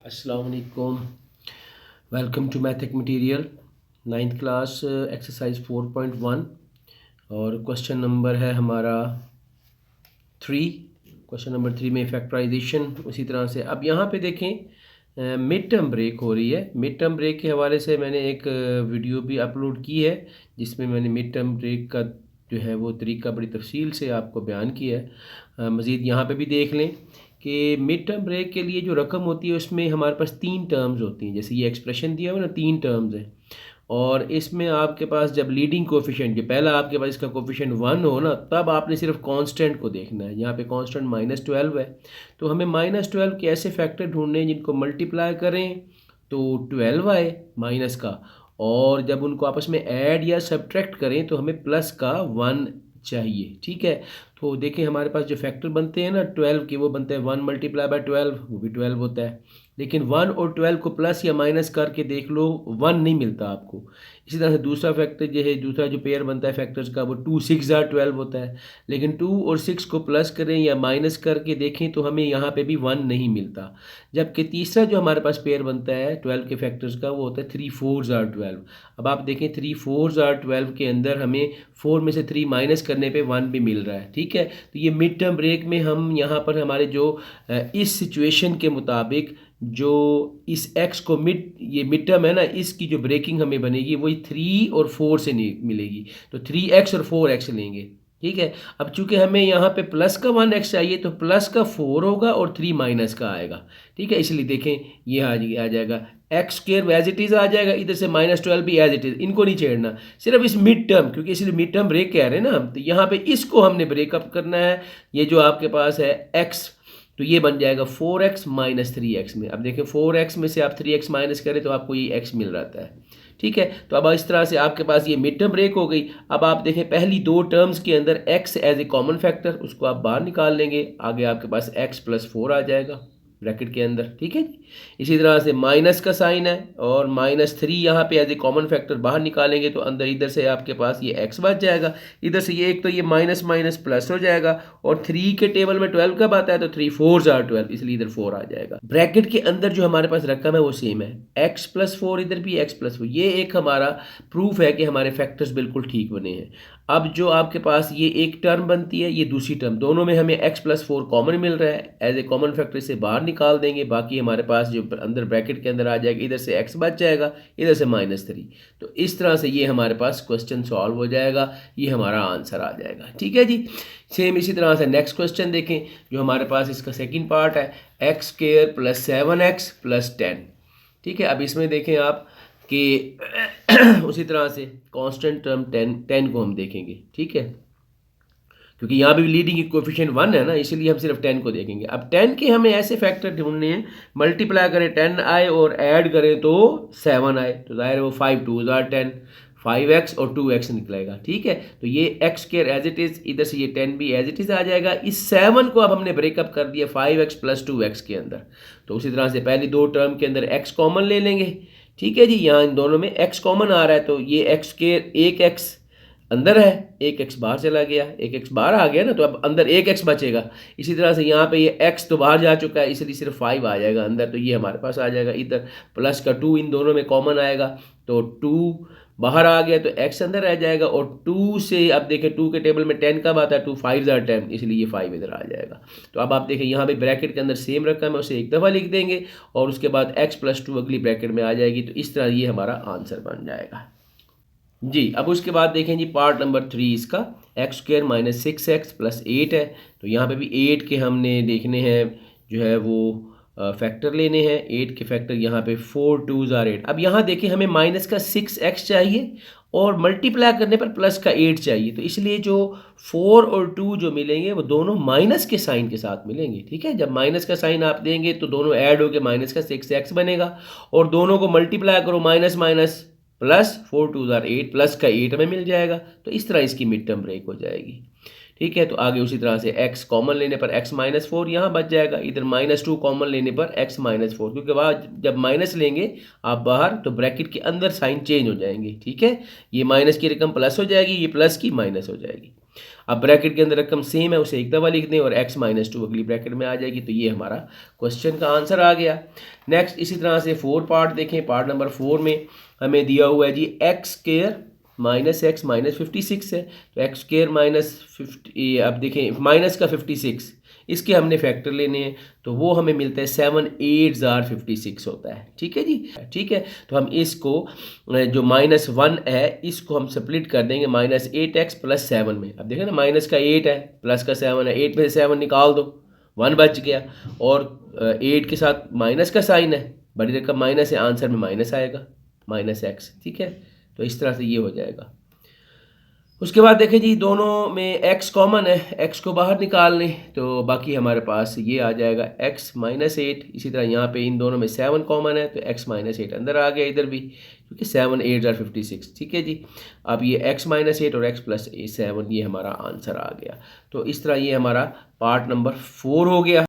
अस्सलाम वालेकुम। Welcome to मैथिक मटेरियल 9th क्लास एक्सरसाइज 4.1 और क्वेश्चन नंबर है हमारा 3। क्वेश्चन नंबर 3 में फैक्टराइजेशन उसी तरह से। अब यहाँ पे देखें मिड टर्म ब्रेक हो रही है। मिड टर्म ब्रेक के हवाले से मैंने एक वीडियो भी अपलोड की है जिसमें मैंने मिड टर्म ब्रेक का जो है वो तरीका बड़ी तफसील से आपको बयान किया है। मज़ीद यहाँ पे भी देख लें कि मिड टर्म ब्रेक के लिए जो रकम होती है उसमें हमारे पास 3 टर्म्स होती हैं। जैसे ये एक्सप्रेशन दिया हुआ ना 3 टर्म्स हैं और इसमें आपके पास जब लीडिंग कोफिशिएंट जो पहला आपके पास इसका कोफिशिएंट 1 हो ना तब आपने सिर्फ कांस्टेंट को देखना है। यहाँ पे कांस्टेंट -12 है तो हमें -12 के ऐसे फैक्टर ढूंढने हैं जिनको मल्टीप्लाई करें तो 12 आए माइनस का, और जब उनको आपस में ऐड या सब्ट्रैक्ट करें तो हमें प्लस का 1 चाहिए। ठीक है, तो देखें हमारे पास जो फैक्टर बनते हैं ना 12 के वो बनते हैं 1 × 12 वो भी 12 होता है। लेकिन 1 और 12 को प्लस या माइनस करके देख लो 1 नहीं मिलता आपको। इसी तरह से दूसरा फैक्टर जो है दूसरा जो पेयर बनता है फैक्टर्स का वो 2 6 12 होता है। लेकिन 2 और 6 को प्लस करें या माइनस करके देखें तो हमें यहाँ पे भी 1 नहीं मिलता। जबकि तीसरा जो हमारे पास पेयर बनता है 12 के फैक्टर्स का वो होता है 3 4 12। अब आप देखें 3 4 12 के अंदर हमें 4 में से 3 माइनस करने पे 1 भी मिल रहा है। ठीक है, तो ये मिड टर्म ब्रेक में हम यहाँ पर हमारे जो इस सिचुएशन के मुताबिक जो इस x को ये मिड टर्म है ना इसकी जो ब्रेकिंग हमें बनेगी वही 3 और 4 से नहीं मिलेगी, तो 3x और 4x लेंगे। ठीक है, अब चूंकि हमें यहाँ पे प्लस का 1x चाहिए तो प्लस का 4 होगा और 3 माइनस का आएगा। ठीक है, इसलिए देखें ये आ जाएगा x² एज इट इज़ आ जाएगा, इधर से -12 भी एज इट इज़, इनको नहीं छेड़ना, सिर्फ इस मिड टर्म, क्योंकि इसलिए मिड टर्म ब्रेक कह रहे हैं ना हम, तो यहाँ पे इसको हमने ब्रेकअप करना है। ये जो आपके पास है x तो ये बन जाएगा 4x - 3x में। अब देखें 4x में से आप 3x माइनस करें तो आपको ये x मिल जाता है। ठीक है, तो अब इस तरह से आपके पास ये मिड टर्म ब्रेक हो गई। अब आप देखें पहली 2 टर्म्स के अंदर x as a common factor उसको आप बाहर निकाल लेंगे, आगे आपके पास x + 4 आ जाएगा ब्रैकेट के अंदर। ठीक है जी, इसी तरह से माइनस का साइन है और -3 यहाँ पे एज ए कॉमन फैक्टर बाहर निकालेंगे तो अंदर इधर से आपके पास ये x बच जाएगा, इधर से ये एक तो ये माइनस माइनस प्लस हो जाएगा, और 3 के टेबल में 12 कब आता है तो 3 4 12, इसलिए इधर 4 आ जाएगा। ब्रैकेट के अंदर जो हमारे पास रकम है वो सेम है, x + 4 इधर भी x + 4। ये एक हमारा प्रूफ है कि हमारे फैक्टर्स बिल्कुल ठीक बने हैं। अब जो आपके पास ये एक टर्म बनती है ये दूसरी टर्म, दोनों में हमें x + 4 कॉमन मिल रहा है, एज ए कॉमन फैक्टर से बाहर निकाल देंगे, बाकी हमारे पास जो अंदर ब्रैकेट के अंदर आ जाएगा, इधर से x बच जाएगा, इधर से -3। तो इस तरह से ये हमारे पास क्वेश्चन सॉल्व हो जाएगा, ये हमारा आंसर आ जाएगा। ठीक है जी, सेम इसी तरह से नेक्स्ट क्वेश्चन देखें जो हमारे पास इसका सेकेंड पार्ट है x² + 7x + 10। ठीक है, अब इसमें देखें आप कि उसी तरह से कांस्टेंट टर्म 10 को हम देखेंगे। ठीक है, क्योंकि यहाँ भी लीडिंग कोएफिशिएंट 1 है ना, इसीलिए हम सिर्फ 10 को देखेंगे। अब 10 के हमें ऐसे फैक्टर ढूंढने हैं, मल्टीप्लाई करें 10 आए और ऐड करें तो 7 आए, तो जाहिर है वो 5 2 10 5x और 2x निकलेगा। ठीक है, तो ये x² एज इट इज़, इधर से ये 10 भी एज इट इज़ आ जाएगा। इस 7 को अब हमने ब्रेकअप कर दिया 5x + 2x के अंदर, तो उसी तरह से पहली 2 टर्म के अंदर x कॉमन ले लेंगे। ठीक है जी, यहाँ इन दोनों में x कॉमन आ रहा है तो ये x के एक x अंदर है, एक x बाहर चला गया, एक x बाहर आ गया ना, तो अब अंदर एक x बचेगा। इसी तरह से यहाँ पे ये x तो बाहर जा चुका है इसलिए सिर्फ 5 आ जाएगा अंदर, तो ये हमारे पास आ जाएगा। इधर प्लस का 2 इन दोनों में कॉमन आएगा तो 2 बाहर आ गया तो x अंदर रह जाएगा, और 2 से अब देखें 2 के टेबल में 10 कब आता है, 2 5 10, इसलिए ये 5 इधर आ जाएगा। तो अब आप देखें यहाँ पे ब्रैकेट के अंदर सेम रकम है उसे एक दफ़ा लिख देंगे और उसके बाद x + 2 अगली ब्रैकेट में आ जाएगी, तो इस तरह ये हमारा आंसर बन जाएगा जी। अब उसके बाद देखें जी पार्ट नंबर 3 इसका, x² - 6x + 8 है, तो यहाँ पे भी 8 के हमने देखने हैं जो है वो फैक्टर लेने हैं। 8 के फैक्टर यहाँ पे 4 2 8। अब यहाँ देखें हमें माइनस का 6x चाहिए और मल्टीप्लाई करने पर प्लस का 8 चाहिए, तो इसलिए जो 4 और 2 जो मिलेंगे वो दोनों माइनस के साइन के साथ मिलेंगे। ठीक है, जब माइनस का साइन आप देंगे तो दोनों ऐड होकर माइनस का 6x बनेगा, और दोनों को मल्टीप्लाई करो माइनस माइनस प्लस 4 2 8, प्लस का 8 हमें मिल जाएगा, तो इस तरह इसकी मिड टर्म ब्रेक हो जाएगी। ठीक है, तो आगे उसी तरह से x कॉमन लेने पर x - 4 यहाँ बच जाएगा, इधर -2 कॉमन लेने पर x - 4, क्योंकि वहाँ जब माइनस लेंगे आप बाहर तो ब्रैकेट के अंदर साइन चेंज हो जाएंगे। ठीक है, ये माइनस की रकम प्लस हो जाएगी, ये प्लस की माइनस हो जाएगी। अब ब्रैकेट के अंदर रकम सेम है, उसे एक दफ़ा लिख दें और x माइनस 2 अगली ब्रैकेट में आ जाएगी। तो ये हमारा क्वेश्चन का आंसर आ गया। नेक्स्ट इसी तरह से 4 पार्ट देखें। पार्ट नंबर 4 में हमें दिया हुआ है G x square minus x minus 56 है। तो एक्स स्क्वायर माइनस 50, अब देखें माइनस का 56, इसके हमने फैक्टर लेने हैं, तो वो हमें मिलता है 7 8 जार 56 होता है। ठीक है जी, ठीक है। तो हम इसको जो -1 है इसको हम स्प्लिट कर देंगे -8x + 7 में। अब देखें ना, माइनस का 8 है, प्लस का 7 है, 8 में से 7 निकाल दो, 1 बच गया, और 8 के साथ माइनस का साइन है, बड़ी रकम माइनस है, आंसर में माइनस आएगा -x। ठीक है, तो इस तरह से ये हो जाएगा। उसके बाद देखें जी, दोनों में x कॉमन है, x को बाहर निकाल लें तो बाकी हमारे पास ये आ जाएगा x -8। इसी तरह यहाँ पे इन दोनों में 7 कॉमन है, तो x -8 अंदर आ गया इधर भी, क्योंकि 7 8 जार 56। ठीक है जी, अब ये x -8 और x + 7 ये हमारा आंसर आ गया। तो इस तरह ये हमारा पार्ट नंबर 4 हो गया।